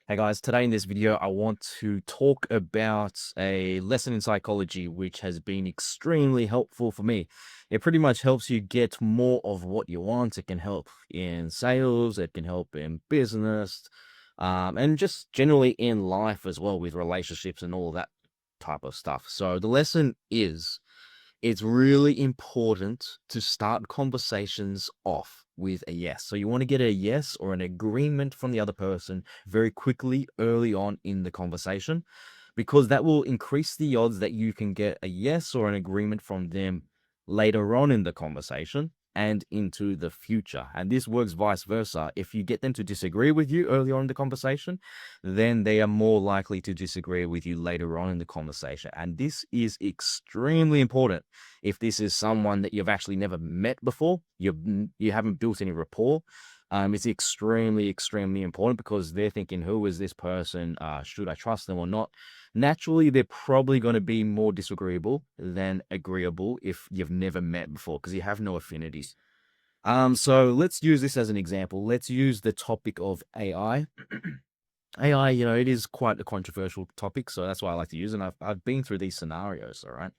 Hey guys, today in this video, I want to talk about a lesson in psychology which has been extremely helpful for me. It pretty much helps you get more of what you want. It can help in sales, it can help in business, and just generally in life as well with relationships and all that type of stuff. So the lesson is it's really important to start conversations off with a yes. So you want to get a yes or an agreement from the other person very quickly early on in the conversation, because that will increase the odds that you can get a yes or an agreement from them later on in the conversation and into the future. And this works vice versa. If you get them to disagree with you early on in the conversation, then they are more likely to disagree with you later on in the conversation. And this is extremely important if this is someone that you've actually never met before, you haven't built any rapport. It's extremely important because they're thinking, who is this person? Should I trust them or not? Naturally, they're probably going to be more disagreeable than agreeable if you've never met before because you have no affinities. So let's use this as an example. Let's use the topic of AI. AI, it is quite a controversial topic, so that's why I like to use it. And I've been through these scenarios, all right?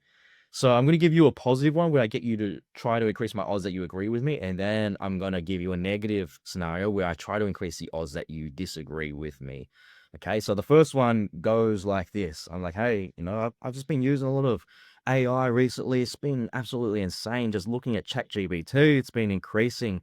So I'm going to give you a positive one where I get you to try to increase my odds that you agree with me. And then I'm going to give you a negative scenario where I try to increase the odds that you disagree with me. Okay. So the first one goes like this. I'm like, hey, I've just been using a lot of AI recently. It's been absolutely insane. Just looking at ChatGPT, it's been increasing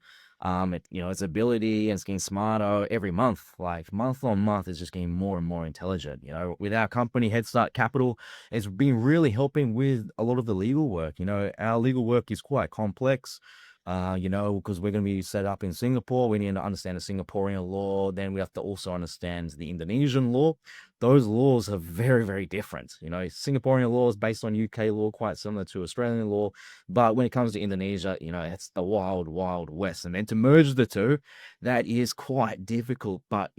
its ability, and it's getting smarter every month. Like month on month, it's just getting more and more intelligent. With our company, Headstart Capital, it's been really helping with a lot of the legal work. Our legal work is quite complex. Because we're going to be set up in Singapore, we need to understand the Singaporean law. Then we have to also understand the Indonesian law. Those laws are very, very different. Singaporean law is based on UK law, quite similar to Australian law. But when it comes to Indonesia, it's the wild, wild west. And then to merge the two, that is quite difficult. But,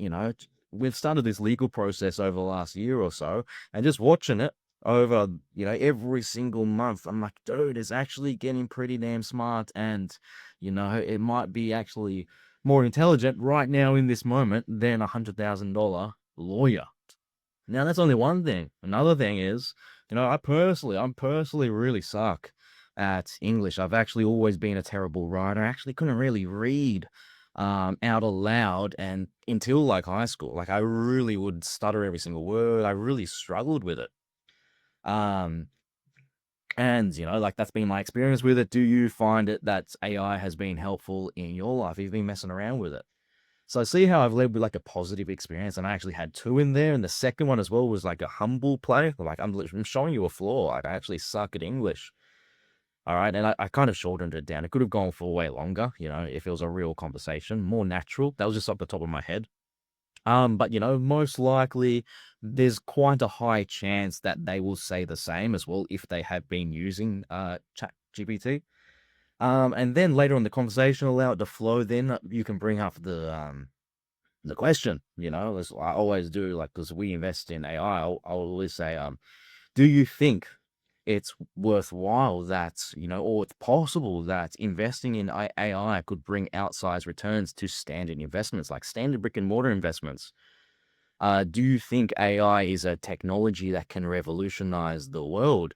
we've started this legal process over the last year or so, and just watching it over, every single month, I'm like, dude, it's actually getting pretty damn smart. And, it might be actually more intelligent right now in this moment than $100,000 lawyer. Now, that's only one thing. Another thing is, I'm personally really suck at English. I've actually always been a terrible writer. I actually couldn't really read out aloud and until like high school. Like I really would stutter every single word. I really struggled with it. Um, and like that's been my experience with it. Do you find it that AI has been helpful in your life? You've been messing around with it. So see how I've led with like a positive experience, and I actually had two in there. And the second one as well was like a humble play. Like I'm showing you a flaw. Like I actually suck at English. All right. And I kind of shortened it down. It could have gone for way longer, if it was a real conversation, more natural. That was just off the top of my head. But most likely there's quite a high chance that they will say the same as well if they have been using Chat GPT. And then later on the conversation, allow it to flow. Then you can bring up the question, as I always do, like, because we invest in AI, I'll always say, do you think it's worthwhile that, or it's possible that investing in AI could bring outsized returns to standard investments, like standard brick and mortar investments? Do you think AI is a technology that can revolutionize the world?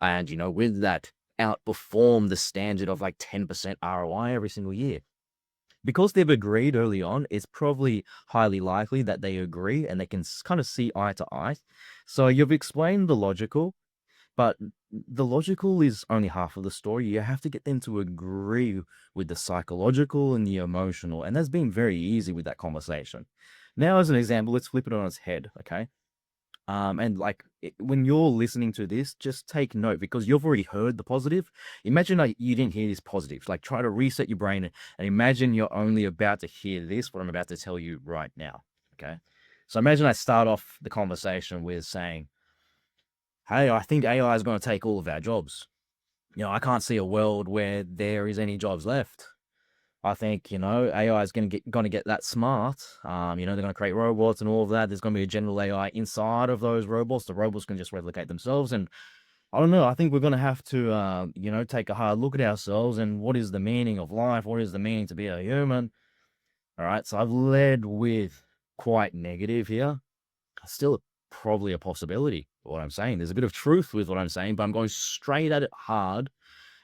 And, with that, outperform the standard of like 10% ROI every single year? Because they've agreed early on, it's probably highly likely that they agree and they can kind of see eye to eye. So you've explained the logical, but the logical is only half of the story. You have to get them to agree with the psychological and the emotional. And that's been very easy with that conversation. Now, as an example, let's flip it on its head, okay? And like when you're listening to this, just take note because you've already heard the positive. Imagine like you didn't hear this positive. Like try to reset your brain and imagine you're only about to hear this, what I'm about to tell you right now. Okay. So imagine I start off the conversation with saying, hey, I think AI is going to take all of our jobs. I can't see a world where there is any jobs left. I think, AI is going to get that smart. They're going to create robots and all of that. There's going to be a general AI inside of those robots. The robots can just replicate themselves. And I don't know. I think we're going to have to, take a hard look at ourselves and what is the meaning of life? What is the meaning to be a human? All right. So I've led with quite negative here, still probably a possibility. What I'm saying, there's a bit of truth with what I'm saying, but I'm going straight at it hard.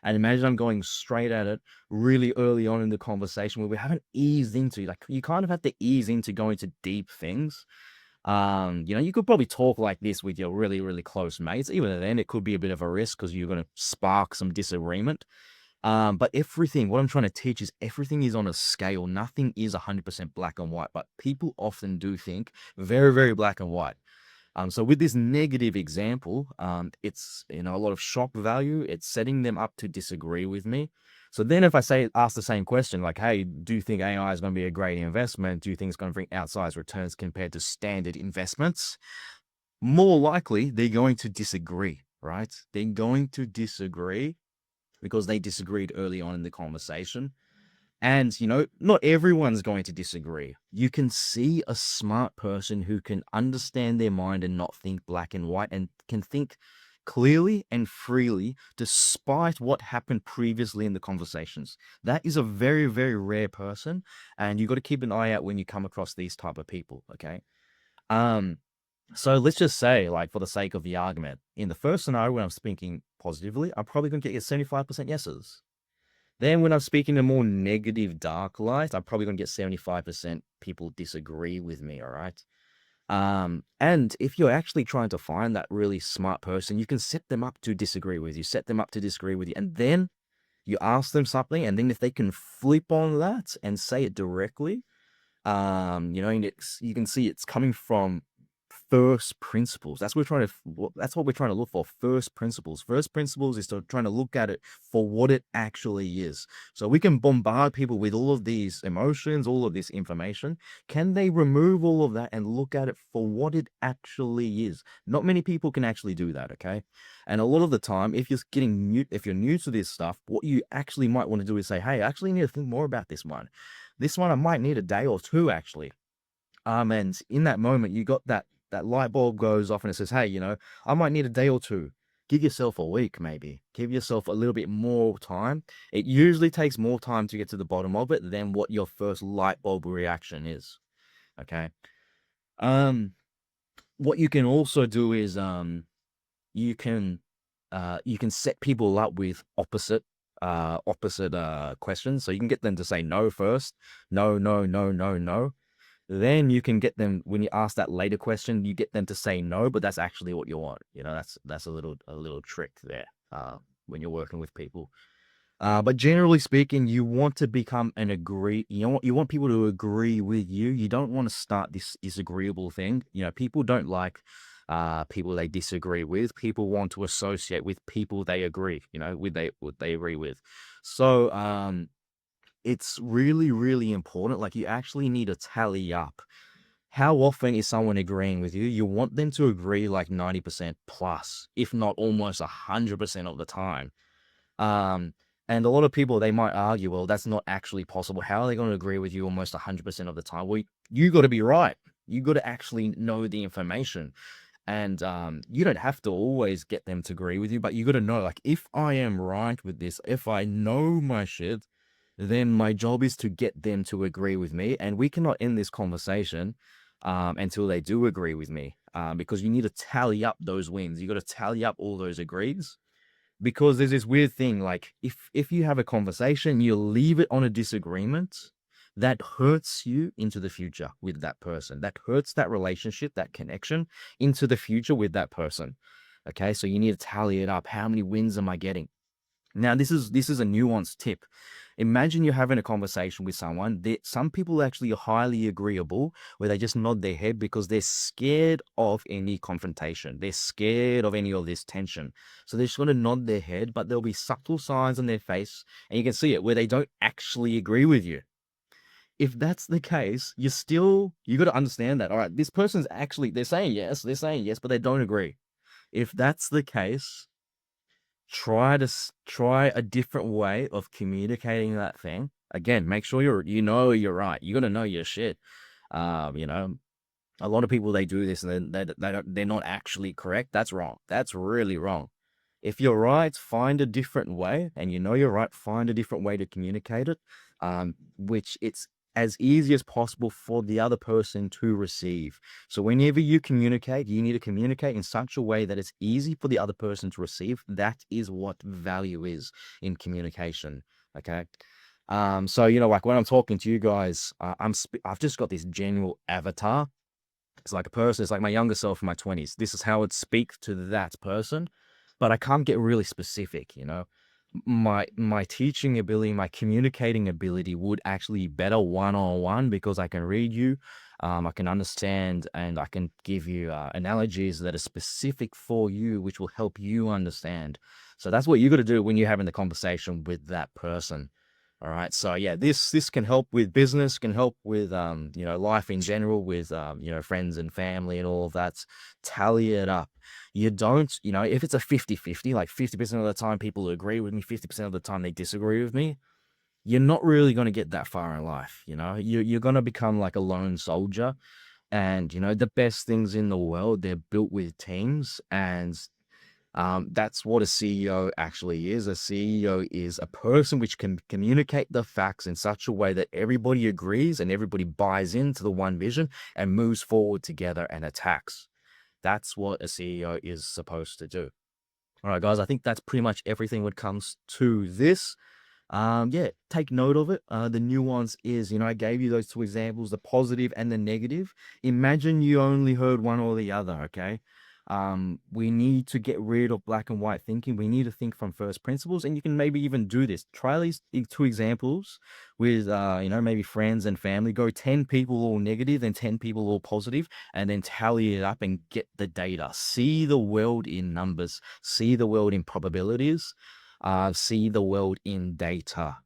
And imagine I'm going straight at it really early on in the conversation where we haven't eased into, like, you kind of have to ease into going to deep things. You could probably talk like this with your really, really close mates. Even then, it could be a bit of a risk because you're going to spark some disagreement. But everything, what I'm trying to teach is everything is on a scale. Nothing is 100% black and white, but people often do think very, very black and white. So with this negative example, it's, a lot of shock value. It's setting them up to disagree with me. So then if ask the same question, like, hey, do you think AI is going to be a great investment? Do you think it's going to bring outsized returns compared to standard investments? More likely, they're going to disagree, right? They're going to disagree because they disagreed early on in the conversation. And, not everyone's going to disagree. You can see a smart person who can understand their mind and not think black and white and can think clearly and freely despite what happened previously in the conversations. That is a very, very rare person. And you got to keep an eye out when you come across these type of people. Okay. Um, so let's just say, like, for the sake of the argument, in the first scenario, when I'm speaking positively, I'm probably going to get 75% yeses. Then when I'm speaking a more negative, dark light, I'm probably going to get 75% people disagree with me, all right? And if you're actually trying to find that really smart person, you can set them up to disagree with you, set them up to disagree with you, and then you ask them something, and then if they can flip on that and say it directly, and you can see it's coming from first principles. That's what we're trying to look for. First principles. First principles is to trying to look at it for what it actually is. So we can bombard people with all of these emotions, all of this information. Can they remove all of that and look at it for what it actually is? Not many people can actually do that, okay? And a lot of the time, if you're new to this stuff, what you actually might want to do is say, hey, I actually need to think more about this one. This one I might need a day or two actually. And in that moment, you got that light bulb goes off and it says, hey, I might need a day or two. Give yourself a week, maybe. Give yourself a little bit more time. It usually takes more time to get to the bottom of it than what your first light bulb reaction is. Okay. Um, what you can also do is you can you can set people up with opposite questions. So you can get them to say no first. No, no, no, no, no. Then you can get them, when you ask that later question, you get them to say no, but that's actually what you want. That's a little trick there when you're working with people. But generally speaking, you want to become you want people to agree with you. You don't want to start this disagreeable thing. People don't like people they disagree with. People want to associate with people they agree, with what they agree with. So it's really, really important. Like, you actually need to tally up. How often is someone agreeing with you? You want them to agree like 90% plus, if not almost 100% of the time. Um, and a lot of people, they might argue, well, that's not actually possible. How are they going to agree with you almost 100% of the time? Well, you got to be right. You got to actually know the information. And you don't have to always get them to agree with you, but you got to know, like, if I am right with this, if I know my shit, then my job is to get them to agree with me. And we cannot end this conversation until they do agree with me, because you need to tally up those wins. You got to tally up all those agrees, because there's this weird thing, like, if you have a conversation, you leave it on a disagreement, that hurts you into the future with that person. That hurts that relationship, that connection into the future with that person. Okay, so you need to tally it up. How many wins am I getting? Now, this is a nuanced tip. Imagine you're having a conversation with someone. Some people actually are highly agreeable, where they just nod their head because they're scared of any confrontation. They're scared of any of this tension. So they're just going to nod their head, but there'll be subtle signs on their face, and you can see it, where they don't actually agree with you. If that's the case, you got to understand that. All right, this person's actually, they're saying yes, but they don't agree. If that's the case, try a different way of communicating that thing. Again, make sure you're right. You got to know your shit. You know, a lot of people, they do this and they're not actually correct. That's wrong. That's really wrong. If you're right, find a different way, and you're right, find a different way to communicate it. Which as easy as possible for the other person to receive. So whenever you communicate, you need to communicate in such a way that it's easy for the other person to receive. That is what value is in communication. Okay. So like when I'm talking to you guys, I've just got this general avatar. It's like a person, it's like my younger self in my 20s. This is how it speaks to that person, but I can't get really specific. My teaching ability, my communicating ability would actually be better one-on-one because I can read you, I can understand, and I can give you analogies that are specific for you, which will help you understand. So that's what you got to do when you're having the conversation with that person. All right. So yeah, this can help with business, can help with life in general, with friends and family and all of that. Tally it up. You don't, if it's a 50-50, like 50% of the time people agree with me, 50% of the time they disagree with me, you're not really going to get that far in life. You're going to become like a lone soldier. And the best things in the world, they're built with teams. And that's what a CEO actually is. A CEO is a person which can communicate the facts in such a way that everybody agrees and everybody buys into the one vision and moves forward together and attacks. That's what a CEO is supposed to do. All right, guys, I think that's pretty much everything when it comes to this. Yeah, take note of it. The nuance is, I gave you those two examples, the positive and the negative. Imagine you only heard one or the other, okay? We need to get rid of black and white thinking. We need to think from first principles, and you can maybe even do this. Try these two examples with, maybe friends and family. Go 10 people all negative and 10 people all positive, and then tally it up and get the data. See the world in numbers. See the world in probabilities, see the world in data.